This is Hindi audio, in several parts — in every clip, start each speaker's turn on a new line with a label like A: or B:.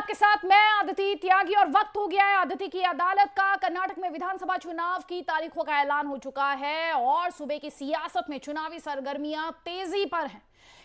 A: आपके साथ मैं अदिति त्यागी और वक्त हो गया है अदिति की अदालत का। कर्नाटक में विधानसभा चुनाव की तारीखों का ऐलान हो चुका है और सुबह की सियासत में चुनावी सरगर्मियां तेजी पर हैं।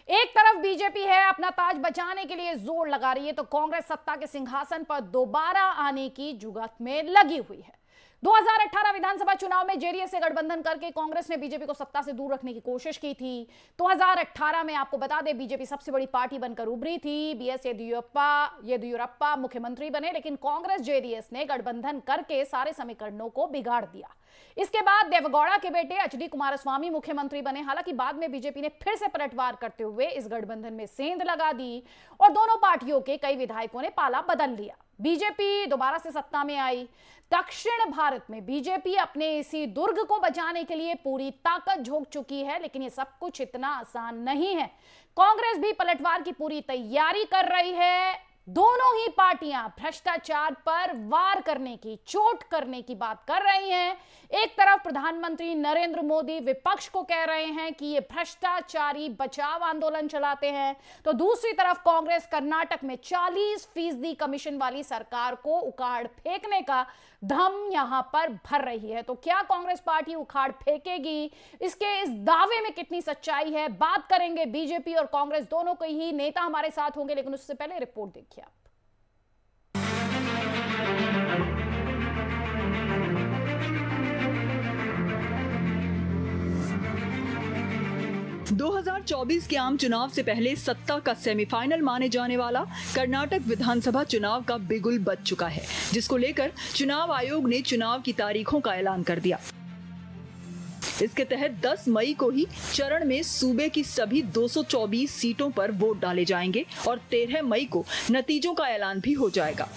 A: एक तरफ बीजेपी है अपना ताज बचाने के लिए जोर लगा रही है, तो कांग्रेस सत्ता के सिंहासन पर दोबारा आने की जुगत में लगी हुई है। 2018 विधानसभा चुनाव में जेडीएस से गठबंधन करके कांग्रेस ने बीजेपी को सत्ता से दूर रखने की कोशिश की थी। 2018 में आपको बता दें बीजेपी सबसे बड़ी पार्टी बनकर उभरी थी। बीएस येदियुरप्पा मुख्यमंत्री बने, लेकिन कांग्रेस जेडीएस ने गठबंधन करके सारे समीकरणों को बिगाड़ दिया। इसके बाद देवेगौड़ा के बेटे एचडी कुमारस्वामी मुख्यमंत्री बने। हालांकि बाद में बीजेपी ने फिर से पलटवार करते हुए इस गठबंधन में सेंध लगा दी और दोनों पार्टियों के कई विधायकों ने पाला बदल लिया। बीजेपी दोबारा से सत्ता में आई। दक्षिण भारत में बीजेपी अपने इसी दुर्ग को बचाने के लिए पूरी ताकत झोंक चुकी है, लेकिन ये सब कुछ इतना आसान नहीं है। कांग्रेस भी पलटवार की पूरी तैयारी कर रही है। दोनों ही पार्टियां भ्रष्टाचार पर वार करने की, चोट करने की बात कर रही हैं। एक तरफ प्रधानमंत्री नरेंद्र मोदी विपक्ष को कह रहे हैं कि ये भ्रष्टाचारी बचाव आंदोलन चलाते हैं, तो दूसरी तरफ कांग्रेस कर्नाटक में 40% कमीशन वाली सरकार को उखाड़ फेंकने का धम यहां पर भर रही है। तो क्या कांग्रेस पार्टी उखाड़ फेंकेगी? इसके इस दावे में कितनी सच्चाई है, बात करेंगे। बीजेपी और कांग्रेस दोनों के ही नेता हमारे साथ होंगे, लेकिन उससे पहले रिपोर्ट देखिए आप।
B: 2024 के आम चुनाव से पहले सत्ता का सेमीफाइनल माने जाने वाला कर्नाटक विधानसभा चुनाव का बिगुल बज चुका है, जिसको लेकर चुनाव आयोग ने चुनाव की तारीखों का ऐलान कर दिया। इसके तहत 10 मई को ही चरण में सूबे की सभी 224 सीटों पर वोट डाले जाएंगे और 13 मई को नतीजों का ऐलान भी हो जाएगा।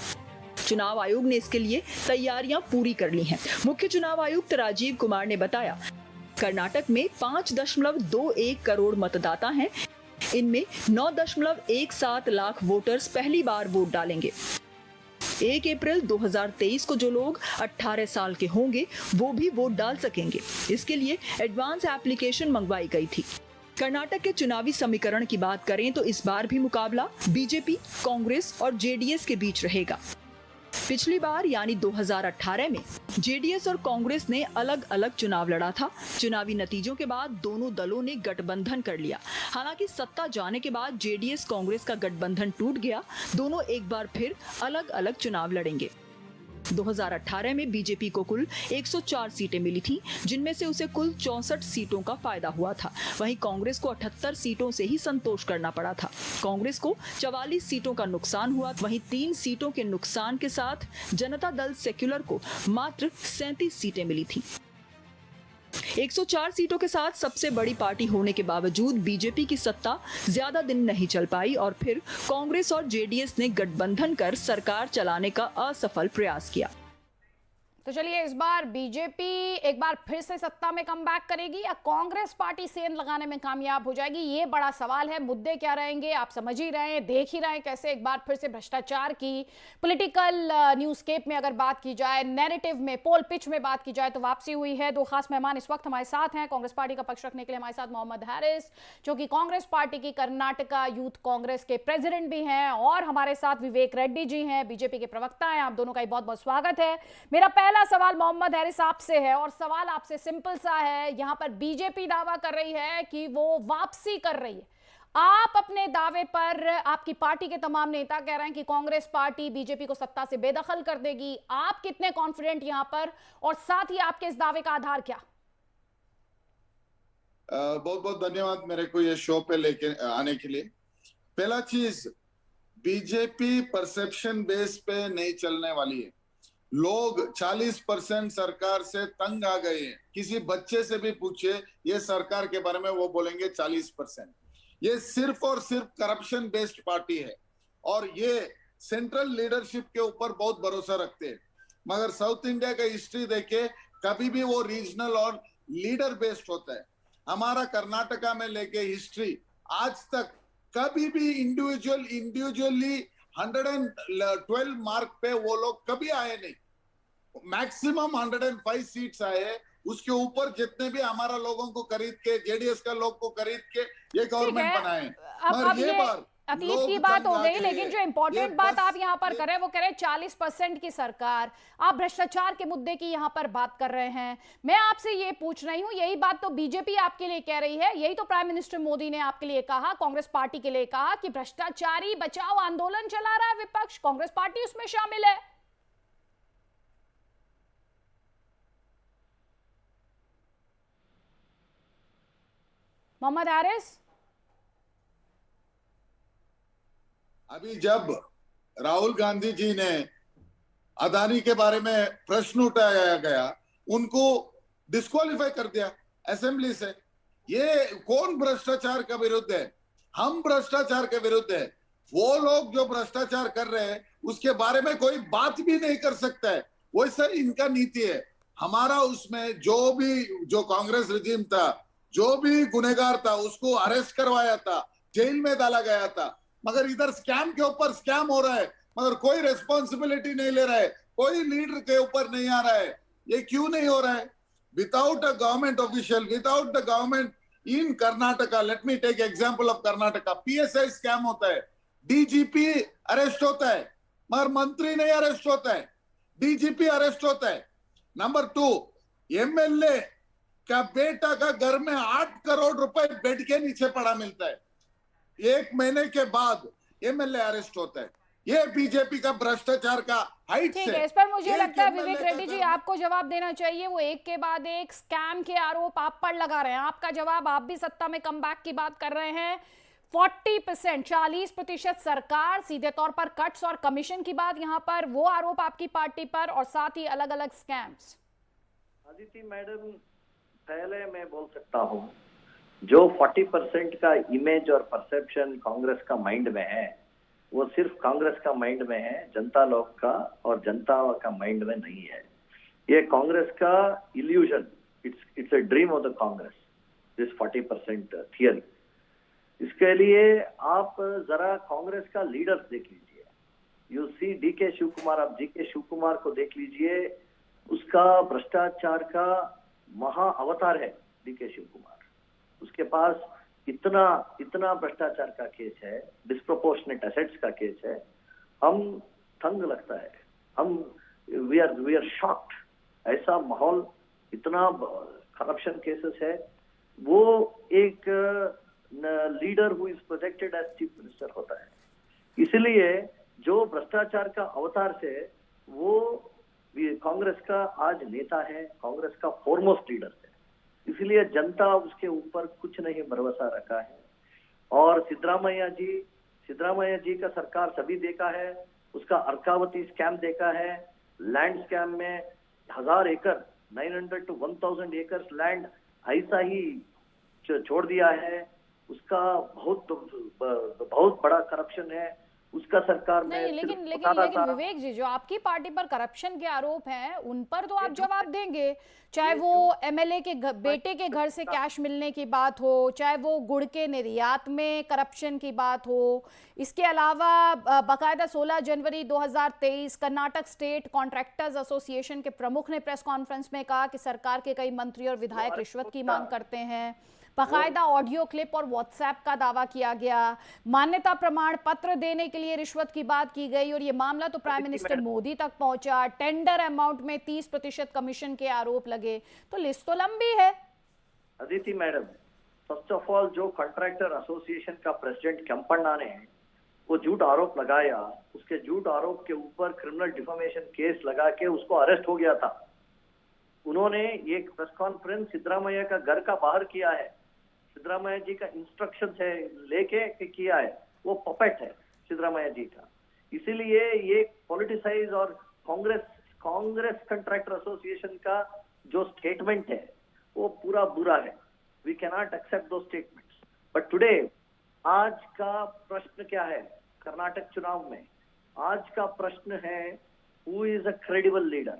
B: चुनाव आयोग ने इसके लिए तैयारियां पूरी कर ली हैं। मुख्य चुनाव आयुक्त राजीव कुमार ने बताया, कर्नाटक में 5.21 करोड़ मतदाता हैं। इनमें 9.17 लाख वोटर्स पहली बार वोट डालेंगे। 1 अप्रैल 2023 को जो लोग 18 साल के होंगे वो भी वोट डाल सकेंगे। इसके लिए एडवांस एप्लीकेशन मंगवाई गई थी। कर्नाटक के चुनावी समीकरण की बात करें तो इस बार भी मुकाबला बीजेपी, कांग्रेस और जेडीएस के बीच रहेगा। पिछली बार यानी 2018 में जेडीएस और कांग्रेस ने अलग अलग चुनाव लड़ा था। चुनावी नतीजों के बाद दोनों दलों ने गठबंधन कर लिया। हालांकि सत्ता जाने के बाद जेडीएस कांग्रेस का गठबंधन टूट गया। दोनों एक बार फिर अलग अलग चुनाव लड़ेंगे। 2018 में बीजेपी को कुल 104 सीटें मिली थी, जिनमें से उसे कुल 64 सीटों का फायदा हुआ था। वहीं कांग्रेस को 78 सीटों से ही संतोष करना पड़ा था। कांग्रेस को 44 सीटों का नुकसान हुआ। वहीं 3 सीटों के नुकसान के साथ जनता दल सेक्युलर को मात्र 37 सीटें मिली थी। 104 सीटों के साथ सबसे बड़ी पार्टी होने के बावजूद बीजेपी की सत्ता ज्यादा दिन नहीं चल पाई और फिर कांग्रेस और जेडीएस ने गठबंधन कर सरकार चलाने का असफल प्रयास किया।
A: तो चलिए, इस बार बीजेपी एक बार फिर से सत्ता में कमबैक करेगी या कांग्रेस पार्टी सेंध लगाने में कामयाब हो जाएगी? ये बड़ा सवाल है। मुद्दे क्या रहेंगे आप समझ ही रहे हैं, देख ही रहे हैं कैसे एक बार फिर से भ्रष्टाचार की पॉलिटिकल न्यूज़स्केप में अगर बात की जाए, नैरेटिव में, पोल पिच में बात की जाए तो वापसी हुई है। 2 खास मेहमान इस वक्त हमारे साथ हैं। कांग्रेस पार्टी का पक्ष रखने के लिए हमारे साथ मोहम्मद हारिस, जो कि कांग्रेस पार्टी की कर्नाटका यूथ कांग्रेस के प्रेसिडेंट भी हैं, और हमारे साथ विवेक रेड्डी जी हैं, बीजेपी के प्रवक्ता हैं। आप दोनों का बहुत बहुत स्वागत है। मेरा पहला सवाल मोहम्मद हारिस आपसे है, और सवाल आपसे सिंपल सा है। यहां पर बीजेपी दावा कर रही है कि वो वापसी कर रही है। आप अपने दावे पर, आपकी पार्टी के तमाम नेता कह रहे हैं कि कांग्रेस पार्टी बीजेपी को सत्ता से बेदखल कर देगी। आप कितने कॉन्फिडेंट यहां पर, और साथ ही आपके इस दावे का आधार क्या?
C: बहुत बहुत धन्यवाद मेरे को ये शो पे लेके आने के लिए। पहला चीज, बीजेपी परसेप्शन बेस पे नहीं चलने वाली है। लोग 40% सरकार से तंग आ गए हैं। किसी बच्चे से भी पूछे ये सरकार के बारे में, वो बोलेंगे 40%। ये सिर्फ और सिर्फ करप्शन बेस्ड पार्टी है और ये सेंट्रल लीडरशिप के ऊपर बहुत भरोसा रखते हैं। मगर साउथ इंडिया का हिस्ट्री देखे, कभी भी वो रीजनल और लीडर बेस्ड होता है। हमारा कर्नाटका में लेके हिस्ट्री आज तक कभी भी इंडिविजुअली 112 मार्क पे वो लोग कभी आए नहीं। मैक्सिमम 105 सीट्स आए। उसके ऊपर जितने भी हमारा लोगों को खरीद के, जेडीएस का लोग को खरीद के ये गवर्नमेंट बनाए। मगर ये बार
A: अतीत की बात हो गई,
C: लोकतंत्र
A: लेकिन जो इंपॉर्टेंट
C: ये
A: बात
C: बस
A: आप यहाँ पर
C: ये
A: कर रहे हैं वो कह रहे हैं 40% की सरकार, आप भ्रष्टाचार के मुद्दे की यहाँ पर बात कर रहे हैं। मैं आपसे ये पूछ रही हूँ, यही बात तो बीजेपी आपके लिए कह रही है, यही तो प्राइम मिनिस्टर मोदी ने आपके लिए कहा, कांग्रेस पार्टी के लिए कहा कि भ्रष्टाचारी बचाओ आंदोलन चला रहा है विपक्ष, कांग्रेस पार्टी उसमें शामिल है। मोहम्मद हारिस,
C: अभी जब राहुल गांधी जी ने अदानी के बारे में प्रश्न उठाया गया, उनको डिस्क्वालीफाई कर दिया असेंबली से। ये कौन भ्रष्टाचार का विरुद्ध है? हम भ्रष्टाचार के विरुद्ध है। वो लोग जो भ्रष्टाचार कर रहे हैं उसके बारे में कोई बात भी नहीं कर सकता है, वैसा इनका नीति है। हमारा उसमें जो कांग्रेस रिजीम था, जो भी गुनहगार था उसको अरेस्ट करवाया था, जेल में डाला गया था। मगर इधर स्कैम के ऊपर स्कैम हो रहा है, मगर कोई रेस्पॉन्सिबिलिटी नहीं ले रहा है, कोई लीडर के ऊपर नहीं आ रहा है। ये क्यों नहीं हो रहा है? Without a government official, without the government in Karnataka, let me take example of Karnataka, PSI scam होता है, डीजीपी अरेस्ट होता है, मगर मंत्री नहीं अरेस्ट होता है, डीजीपी अरेस्ट होता है। नंबर 2, एमएलए का बेटा का घर में 8 करोड़ रुपए बेड के नीचे पड़ा मिलता है, 1 महीने के बाद एमएलए अरेस्ट होता है। ये बीजेपी का भ्रष्टाचार का हाइट
A: ठीक
C: है।
A: है, इस पर मुझे लगता है
C: MLA
A: विवेक
C: का
A: रेड्डी जी
C: घर में
A: आपको जवाब देना चाहिए। वो एक के बाद एक स्कैम के आरोप आप पर लगा रहे हैं, आपका जवाब, आप भी सत्ता में कमबैक की बात कर रहे हैं। 40%, 40% सरकार, सीधे तौर पर कट्स और कमीशन की बात यहाँ पर, वो आरोप आपकी पार्टी पर, और साथ ही अलग अलग स्कैम्स।
D: अदिति मैडम, पहले मैं बोल सकता हूँ, जो 40% का इमेज और परसेप्शन कांग्रेस का माइंड में है, वो सिर्फ कांग्रेस का माइंड में है, जनता लोग का और जनता का माइंड में नहीं है। ये कांग्रेस का illusion, it's a dream of the Congress, this 40% theory. इसके लिए आप जरा कांग्रेस का लीडर्स देख लीजिए। यू सी डीके शिव कुमार, आप डीके शिव कुमार को देख लीजिए, उसका भ्रष्टाचार का महा अवतार है डीके शिव कुमार। उसके पास इतना भ्रष्टाचार का केस है, डिस्प्रोपोर्शनेट एसेट्स का केस है, हम तंग लगता है, हम वी आर शॉक्ड। ऐसा माहौल, इतना करप्शन केसेस है। वो एक leader who is projected as chief minister होता है। इसलिए जो भ्रष्टाचार का अवतार से वो कांग्रेस का आज नेता है, कांग्रेस का फॉरमोस्ट लीडर है। इसलिए जनता उसके ऊपर कुछ नहीं भरोसा रखा है। और सिद्धरामैया जी का सरकार सभी देखा है, उसका अर्कावती स्कैम देखा है, लैंड स्कैम में 1000 एकड़ 900 to 1000 एकर्स लैंड ऐसा ही छोड़ दिया है। उसका बहुत बड़ा करप्शन है उसका सरकार में।
A: नहीं, लेकिन विवेक जी, जो आपकी पार्टी पर करप्शन के आरोप हैं उन पर तो आप जवाब देंगे, चाहे वो एमएलए के बेटे के घर से कैश मिलने की बात हो, चाहे वो गुड़ के निर्यात में करप्शन की बात हो। इसके अलावा बाकायदा 16 जनवरी 2023 कर्नाटक स्टेट कॉन्ट्रैक्टर्स एसोसिएशन के प्रमुख ने प्रेस कॉन्फ्रेंस में कहा कि सरकार के कई मंत्री और विधायक रिश्वत की मांग करते हैं। बाकायदा ऑडियो क्लिप और व्हाट्सएप का दावा किया गया, मान्यता प्रमाण पत्र देने के लिए रिश्वत की बात की गई, और ये मामला तो प्राइम मिनिस्टर मोदी तक पहुंचा। टेंडर अमाउंट में 30% कमीशन के आरोप लगे, तो लिस्ट तो लंबी है।
D: Aditi madam, first of all, जो कॉन्ट्रैक्टर एसोसिएशन का प्रेसिडेंट केम्पन्ना ने वो झूठ आरोप लगाया, उसके झूठ आरोप के ऊपर क्रिमिनल डिफेमेशन केस लगा के उसको अरेस्ट हो गया था। उन्होंने ये प्रेस कॉन्फ्रेंस सिद्धरामैया का घर का बाहर किया है, सिद्धरामैया जी का इंस्ट्रक्शन है लेके किया है, वो पपेट है सिद्धरामैया जी का। इसीलिए ये पॉलिटिसाइज और कांग्रेस कॉन्ट्रैक्टर एसोसिएशन का जो स्टेटमेंट है वो पूरा बुरा है। वी कैन नॉट एक्सेप्ट दो स्टेटमेंट्स। बट टुडे, आज का प्रश्न क्या है कर्नाटक चुनाव में? आज का प्रश्न है who is a credible leader,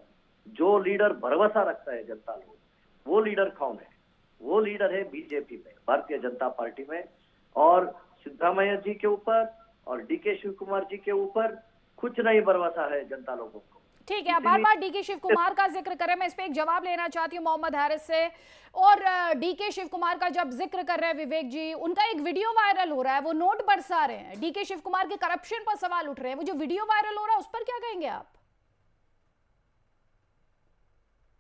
D: जो लीडर भरोसा रखता है जनता लोग, वो लीडर कौन है? वो लीडर है बीजेपी में, भारतीय जनता पार्टी में। और सिद्धरामैया जी के ऊपर और डीके शिव कुमार जी के ऊपर कुछ नहीं भरोसा है जनता लोगों को।
A: ठीक है, बार बार डीके शिव कुमार का जिक्र करें, मैं इस पे एक जवाब लेना चाहती हूँ मोहम्मद हारिस से। और डीके शिव कुमार का जब जिक्र कर रहे हैं विवेक जी, उनका एक वीडियो वायरल हो रहा है, वो नोट बरसा रहे हैं, डीके शिव कुमार के करप्शन पर सवाल उठ रहे हैं, वो जो वीडियो वायरल हो रहा है उस पर क्या कहेंगे आप?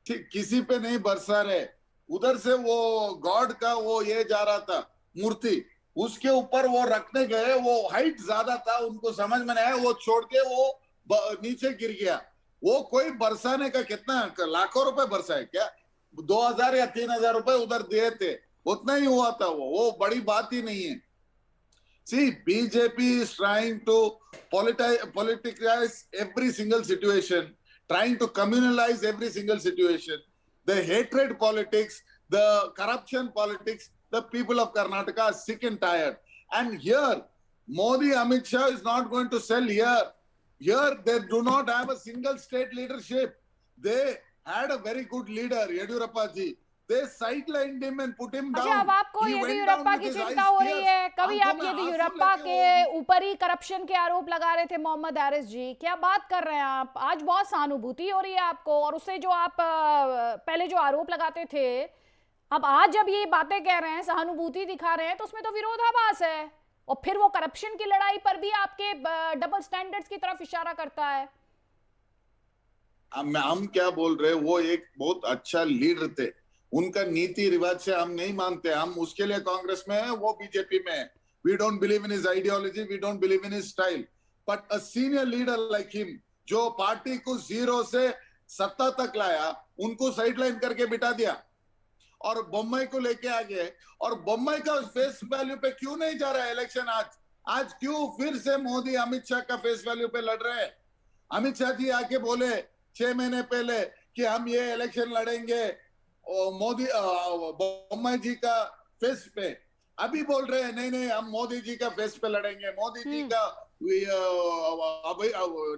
C: किसी पे नहीं बरसा रहे, उधर से वो गॉड का वो ये जा रहा था मूर्ति, उसके ऊपर वो रखने गए, वो हाइट ज्यादा था, उनको समझ में नहीं आया, वो छोड़ के वो नीचे गिर गया। वो कोई बरसाने का कितना लाखों रुपए बरसाए क्या? 2000 या 3000 रुपए उधर दिए थे, उतना ही हुआ था। वो बड़ी बात ही नहीं है। See, BJP is trying to politicize every single situation, trying to communalize every single situation. The hatred politics, the corruption politics, the people of Karnataka are sick and tired. And here, Modi, Amit Shah is not going to sell here. Here, they do not have a single state leadership. They had a very good leader, Yediyurappa ji. They sidelined him and put him down.
A: अच्छा, अब आपको येदियुरप्पा की चिंता हो रही है? कभी आप येदियुरप्पा के ऊपर ही करप्शन के आरोप लगा रहे थे मोहम्मद हारिस जी, क्या बात कर रहे हैं आप? आज बहुत सहानुभूति हो रही है आपको, और उससे जो आप पहले जो आरोप लगाते थे, अब आज जब ये बातें कह रहे हैं, सहानुभूति दिखा रहे हैं, तो उसमें तो विरोधाभास है। और फिर वो करप्शन की लड़ाई पर भी आपके डबल स्टैंडर्ड्स की तरफ इशारा करता है।
C: हम क्या बोल रहे हैं, वो एक बहुत अच्छा लीडर थे, उनका नीति रिवाज से हम नहीं मानते, हम उसके लिए कांग्रेस में है, वो बीजेपी में है। We don't believe in his ideology, we don't believe in his style, but a senior leader like him, जो पार्टी को 0 से सत्ता तक लाया, उनको साइडलाइन करके बिठा दिया और बोम्मई को लेके आ गए। और बोम्मई का फेस वैल्यू पे क्यों नहीं जा रहा है इलेक्शन? आज क्यों फिर से मोदी अमित शाह का फेस वैल्यू पे लड़ रहे हैं? अमित शाह जी आके बोले 6 महीने पहले कि हम ये इलेक्शन लड़ेंगे मोदी बोम्मई जी का फेस पे, अभी बोल रहे हैं नहीं हम मोदी जी का फेस पे लड़ेंगे, मोदी जी का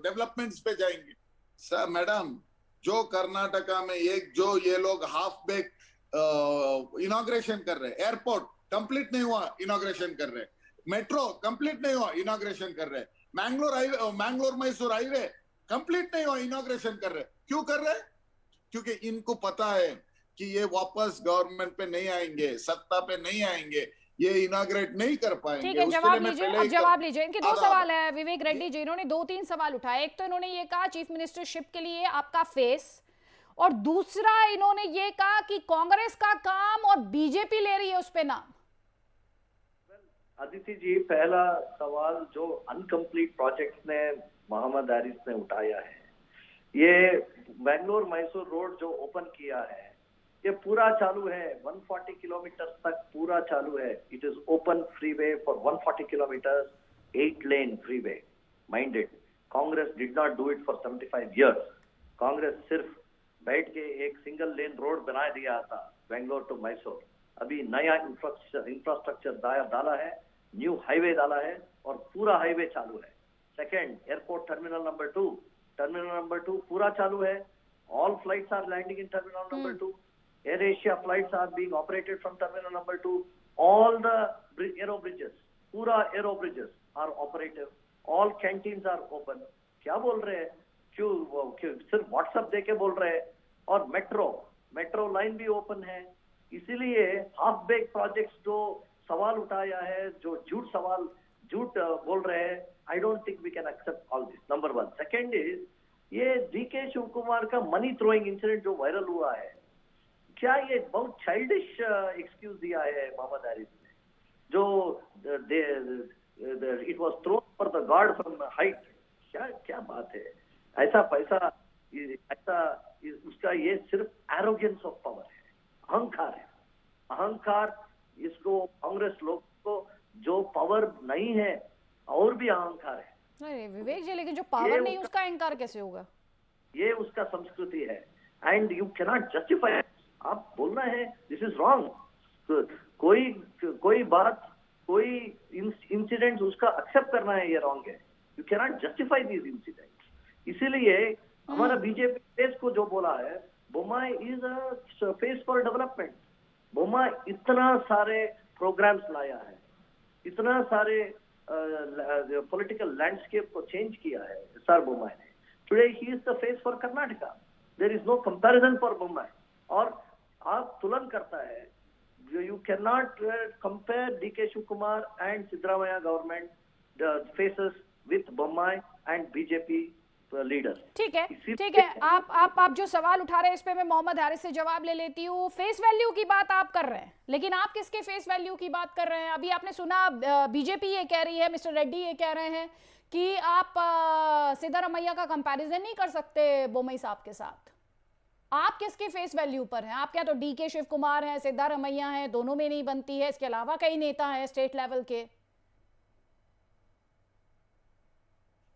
C: डेवलपमेंट्स पे जाएंगे। सर मैडम, जो कर्नाटका में जो ये लोग हाफ बेक इनॉग्रेशन कर रहे, एयरपोर्ट कंप्लीट नहीं हुआ इनॉग्रेशन कर रहे, मेट्रो कंप्लीट नहीं हुआ इनॉग्रेशन कर रहे, मैंगलोर मैसूर हाईवे कंप्लीट नहीं हुआ इनॉग्रेशन कर रहे। क्यों कर रहे? क्योंकि इनको पता है कि ये वापस गवर्नमेंट पे नहीं आएंगे, सत्ता पे नहीं आएंगे, ये इनॉग्रेट नहीं कर पाएंगे।
A: ठीक है, जवाब लीजिए, अब जवाब लीजिए। इनके 2 सवाल है विवेक रेड्डी जी, इन्होंने 2-3 सवाल उठाए। एक तो इन्होंने ये कहा चीफ मिनिस्टरशिप के लिए आपका फेस, और दूसरा इन्होंने ये कहा कि कांग्रेस का काम और बीजेपी ले रही है उस पे नाम।
D: अदिति जी, पहला सवाल जो अनकंप्लीट प्रोजेक्ट्स ने मोहम्मद हारिस ने उठाया है, ये बेंगलोर मैसूर रोड जो ओपन किया है, ये पूरा चालू है, 140 किलोमीटर तक पूरा चालू है। It is open freeway for 140 kilometre, 8 lane freeway. Minded, Congress did not do it for 75 years. Congress सिर्फ बैठ के एक सिंगल लेन रोड बना दिया था बेंगलोर टू मैसूर। अभी नया इंफ्रास्ट्रक्चर डाला है, न्यू हाईवे डाला है, और पूरा हाईवे चालू है। सेकेंड, एयरपोर्ट टर्मिनल नंबर 2 पूरा चालू है। All flights are landing in terminal number 2। Air Asia flights are being operated from terminal number 2. All the aero bridges, पूरा aero bridges are operative. All canteens are open. क्या बोल रहे हैं? क्यों सिर्फ WhatsApp देके बोल रहे हैं? और मेट्रो लाइन भी ओपन है। इसीलिए हाफ बेक प्रोजेक्ट्स जो सवाल उठाया है, जो झूठ बोल रहे हैं, I don't think we can accept all this. Number 1. Second is, ये डीके शिव कुमार का मनी थ्रोइंग इंसिडेंट जो वायरल हुआ है, क्या ये बहुत चाइल्डिश एक्सक्यूज दिया है मोहम्मद हारिस ने, जो it was thrown for the God from height? क्या बात है? ऐसा पैसा, ऐसा उसका ये सिर्फ एरोगेंस ऑफ पावर है, अहंकार है। अहंकार, इसको कांग्रेस लोग को जो पावर नहीं है और भी अहंकार है।
A: अरे विवेक जी, लेकिन जो पावर नहीं उसका अहंकार कैसे होगा? ये
D: उसका संस्कृति है, एंड यू कैनॉट जस्टिफाई। आप बोलना है दिस इज रॉन्ग, कोई बात, कोई इंसिडेंट उसका एक्सेप्ट करना है ये रॉन्ग है। You cannot justify this incident. इसीलिए हमारा बीजेपी फेस को जो बोला है, Bommai is a face for development. Bommai इतना सारे प्रोग्राम्स लाया है, इतना सारे पॉलिटिकल लैंडस्केप को चेंज किया है सर बोम्मई ने। Today he is the face for Karnataka. There is no comparison for Bommai. और आप तुलन करता है, you cannot compare DK Shivakumar and Siddaramaiah government faces with Bommai and BJP leaders.
A: ठीक है, आप जो सवाल उठा रहे हैं इस पे मैं मोहम्मद हारिस से जवाब ले लेती हूँ। फेस वैल्यू की बात आप कर रहे हैं, लेकिन आप किसके फेस वैल्यू की बात कर रहे हैं? अभी आपने सुना बीजेपी ये कह रही है, मिस्टर रेड्डी ये कह रहे हैं कि आप सिद्धारमैया का कंपैरिजन नहीं कर सकते बोम्मई साहब के साथ। आप किसके फेस वैल्यू पर हैं? आप क्या तो डीके शिव कुमार हैं, सिद्धारमैया हैं, दोनों में नहीं बनती है। इसके अलावा कई नेता हैं स्टेट लेवल के।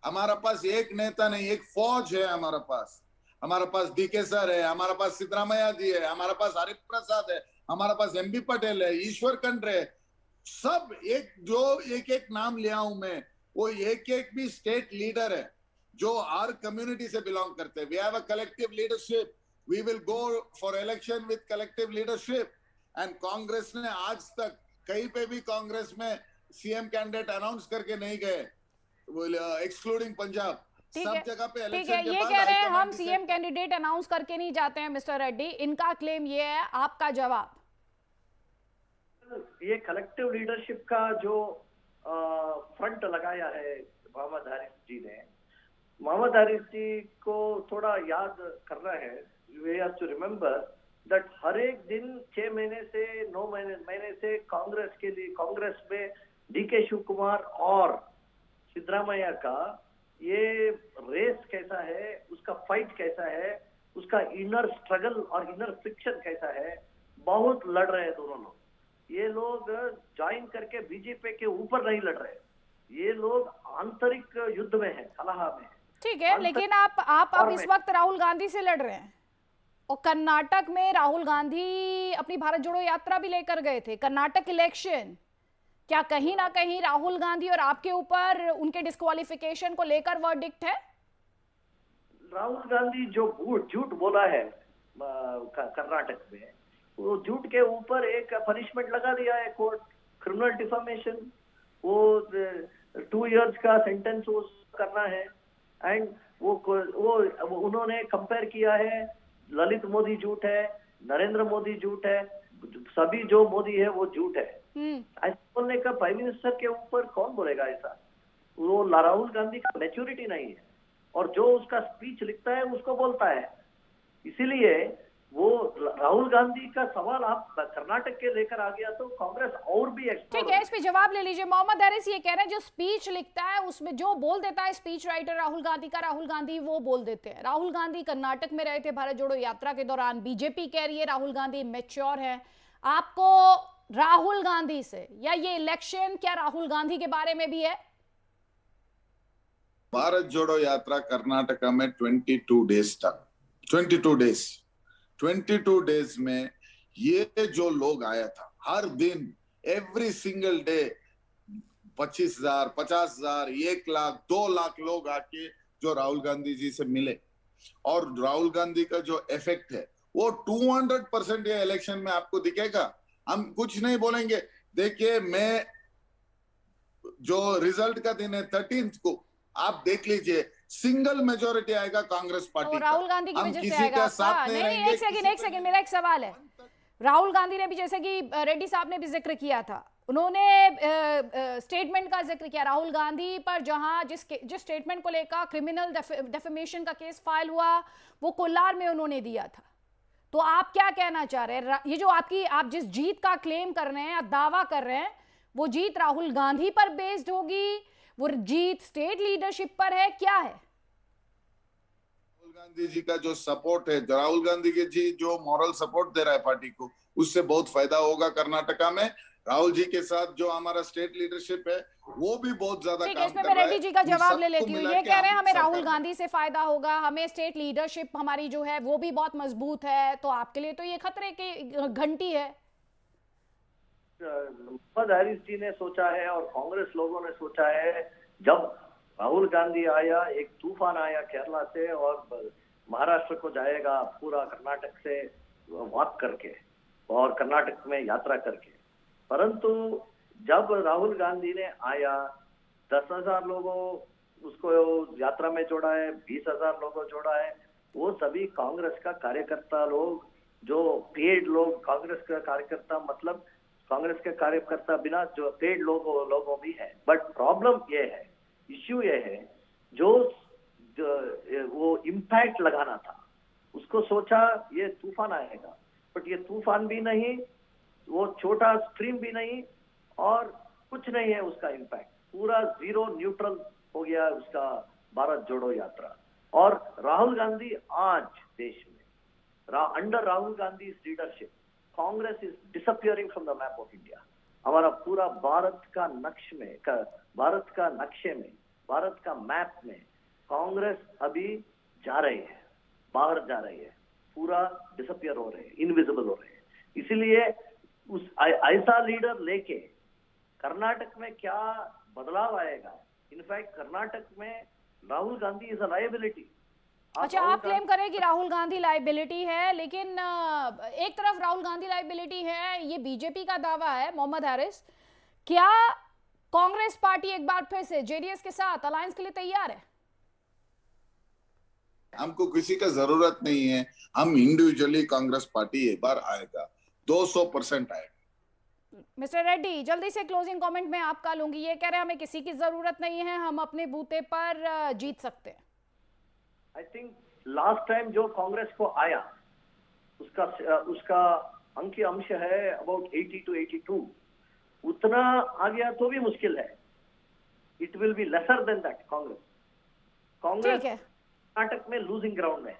C: हमारा पास एक नेता नहीं, एक फौज है हमारा पास डीके सर है, हमारा पास सिद्धरामैया जी है, हमारा पास हरिप्रसाद है, हमारा पास एमबी पटेल है, ईश्वर खंड्रे है। सब एक नाम लिया हूं मैं, वो एक भी स्टेट लीडर है जो हर कम्युनिटी से बिलोंग करते हैं। We have a collective leadership, we will go for election with collective leadership. And Congress ने आज तक कहीं पे भी कांग्रेस में सीएम कैंडिडेट अनाउंस करके नहीं गए, एक्सक्लूडिंग पंजाब। सब जगह पे इलेक्शन के
A: ये कह रहे हैं हम सीएम कैंडिडेट अनाउंस करके नहीं जाते हैं मिस्टर रेड्डी, इनका क्लेम ये है। आपका जवाब?
D: ये कलेक्टिव लीडरशिप का जो फ्रंट लगाया है मोहम्मद हारिस जी ने, मोहम्मद हारिस जी को थोड़ा याद करना है। We have to remember that हर एक दिन 6 महीने से 9 महीने से कांग्रेस में डीके शिव कुमार और सिद्धरामैया का ये रेस कैसा है, उसका फाइट कैसा है, उसका इनर स्ट्रगल और इनर फ्रिक्शन कैसा है, बहुत लड़ रहे हैं दोनों लोग। ये लोग ज्वाइन करके बीजेपी के ऊपर नहीं लड़ रहे, ये लोग आंतरिक युद्ध में है, कलह में।
A: ठीक है, लेकिन आप अब इस वक्त राहुल गांधी से लड़ रहे हैं, और कर्नाटक में राहुल गांधी अपनी भारत जोड़ो यात्रा भी लेकर गए थे। कर्नाटक इलेक्शन, क्या कहीं ना कहीं राहुल गांधी और आपके ऊपर उनके डिस्क्वालिफिकेशन को लेकर वर्डिक्ट है?
D: राहुल गांधी जो झूठ बोला है कर्नाटक में, वो झूठ के ऊपर एक पनिशमेंट लगा दिया है कोर्ट, क्रिमिनल डिफामेशन। वो 2 इयर्स का सेंटेंस वो करना है। एंड वो उन्होंने कंपेयर किया है, ललित मोदी झूठ है, नरेंद्र मोदी झूठ है, सभी जो मोदी है वो झूठ है। ऐसा बोलने का प्राइम मिनिस्टर के ऊपर कौन बोलेगा ऐसा? वो राहुल गांधी का मैच्योरिटी नहीं है, और जो उसका स्पीच लिखता है उसको बोलता है। इसीलिए वो राहुल गांधी का सवाल आप कर्नाटक के लेकर आ गया तो कांग्रेस और भी
A: ठीक है, इस पे जवाब ले लीजिए। मोहम्मद हारिस ये कह रहे हैं जो स्पीच लिखता है उसमें जो बोल देता है स्पीच राइटर राहुल गांधी वो बोल देते हैं। राहुल गांधी कर्नाटक में रहे थे भारत जोड़ो यात्रा के दौरान। बीजेपी कह रही है राहुल गांधी मैच्योर है। आपको राहुल गांधी से, या ये इलेक्शन क्या राहुल गांधी के बारे में भी है?
C: भारत जोड़ो यात्रा कर्नाटका में 22 डेज तक, 22 डेज में ये जो लोग आया था, हर दिन every single day 25,000, 50,000, 1 lakh, 2 lakh लोग आके जो राहुल गांधी जी से मिले। और राहुल गांधी का जो इफेक्ट है वो 200% ये इलेक्शन में आपको दिखेगा। हम कुछ नहीं बोलेंगे। देखिए, मैं जो रिजल्ट का दिन है 13th को, आप देख लीजिए, सिंगल मेजोरिटी आएगा कांग्रेस पार्टी का।
A: राहुल गांधी की वजह से आएगा। नहीं, एक सेकंड, मेरा एक सवाल है। राहुल गांधी ने भी, जैसे कि रेड्डी साहब ने भी जिक्र किया था, उन्होंने स्टेटमेंट का जिक्र किया राहुल गांधी पर, जहां जिस स्टेटमेंट को लेकर क्रिमिनल डेफेमेशन का केस फाइल हुआ वो कोलार में उन्होंने दिया था। तो आप क्या कहना चाह रहे हैं? ये जो आप जिस जीत का क्लेम कर रहे हैं या दावा कर रहे हैं, वो जीत राहुल गांधी पर बेस्ड होगी, वो जीत स्टेट लीडरशिप पर है, क्या है?
C: राहुल गांधी जी का जो सपोर्ट है, राहुल गांधी जी जो मॉरल सपोर्ट दे रहा है पार्टी को, उससे बहुत फायदा होगा कर्नाटका में। राहुल जी के साथ जो हमारा स्टेट लीडरशिप है वो भी बहुत ज्यादा काम कर रहा है।
A: रेड्डी जी का जवाब ले लेती हूँ। ये कह रहे हैं हमें राहुल गांधी से फायदा होगा, हमें स्टेट लीडरशिप हमारी जो है वो भी बहुत मजबूत है, तो आपके लिए तो ये खतरे की घंटी है।
D: मोहम्मद हारिस जी ने सोचा है और कांग्रेस लोगों ने सोचा है, जब राहुल गांधी आया, एक तूफान आया केरला से और महाराष्ट्र को जाएगा पूरा कर्नाटक से वॉक करके और कर्नाटक में यात्रा करके। परंतु जब राहुल गांधी ने आया, 10,000 लोगों उसको यात्रा में जोड़ा है, 20,000 लोगों जोड़ा है। वो सभी कांग्रेस का कार्यकर्ता लोग, जो पेड लोग, कांग्रेस का कार्यकर्ता मतलब कांग्रेस के कार्यकर्ता बिना जो पेड लोगों भी है। बट प्रॉब्लम ये है, इश्यू ये है, जो वो इम्पैक्ट लगाना था, उसको सोचा ये तूफान आएगा, बट ये तूफान भी नहीं, वो छोटा स्ट्रीम भी नहीं, और कुछ नहीं है उसका इम्पैक्ट। पूरा जीरो न्यूट्रल हो गया उसका भारत जोड़ो यात्रा। और राहुल गांधी आज देश में under Rahul Gandhi leadership, Congress is disappearing from the map of India. हमारा पूरा भारत का नक्शे में, भारत का मैप में कांग्रेस अभी जा रही है, बाहर जा रही है, पूरा डिसअपियर हो रहे हैं, इनविजिबल हो रहे हैं। इसीलिए उस ऐसा लीडर लेके कर्नाटक में क्या बदलाव आएगा? इनफैक्ट कर्नाटक में Rahul Gandhi is a liability.
A: अच्छा, आप क्लेम करें कि राहुल गांधी लायबिलिटी है, लेकिन एक तरफ राहुल गांधी लायबिलिटी है, ये बीजेपी का दावा है, मोहम्मद हारिस। क्या कांग्रेस पार्टी एक बार फिर से जेडीएस के साथ अलायंस के लिए तैयार है?
C: हमको किसी का जरूरत नहीं है, हम इंडिविजुअली कांग्रेस पार्टी एक बार आएगा, 200% आएगा।
A: मिस्टर रेड्डी, जल्दी से क्लोजिंग कमेंट में आपका लूंगी। ये कह रहे हैं हमें किसी की जरूरत नहीं है, हम अपने बूते पर जीत सकते हैं।
D: आई थिंक लास्ट टाइम जो कांग्रेस को आया उसका अंश है अबाउट 80 to 82, उतना आ गया तो भी मुश्किल है। It will be lesser than that. Congress Karnataka में लूजिंग ग्राउंड में।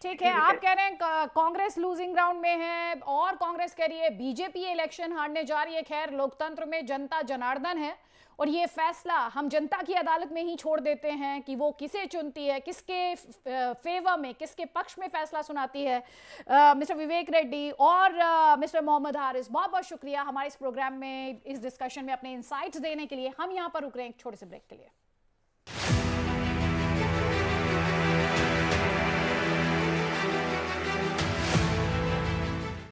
A: ठीक है, आप कह रहे हैं कांग्रेस लूजिंग ग्राउंड में है, और कांग्रेस कह रही है बीजेपी इलेक्शन हारने जा रही है। खैर, लोकतंत्र में जनता जनार्दन है, और ये फैसला हम जनता की अदालत में ही छोड़ देते हैं कि वो किसे चुनती है, किसके फेवर में, किसके पक्ष में फैसला सुनाती है। मिस्टर विवेक रेड्डी और मिस्टर मोहम्मद हारिस, बहुत बहुत शुक्रिया हमारे इस प्रोग्राम में, इस डिस्कशन में अपने इंसाइट्स देने के लिए। हम यहाँ पर रुक रहे हैं एक छोटे से ब्रेक के लिए।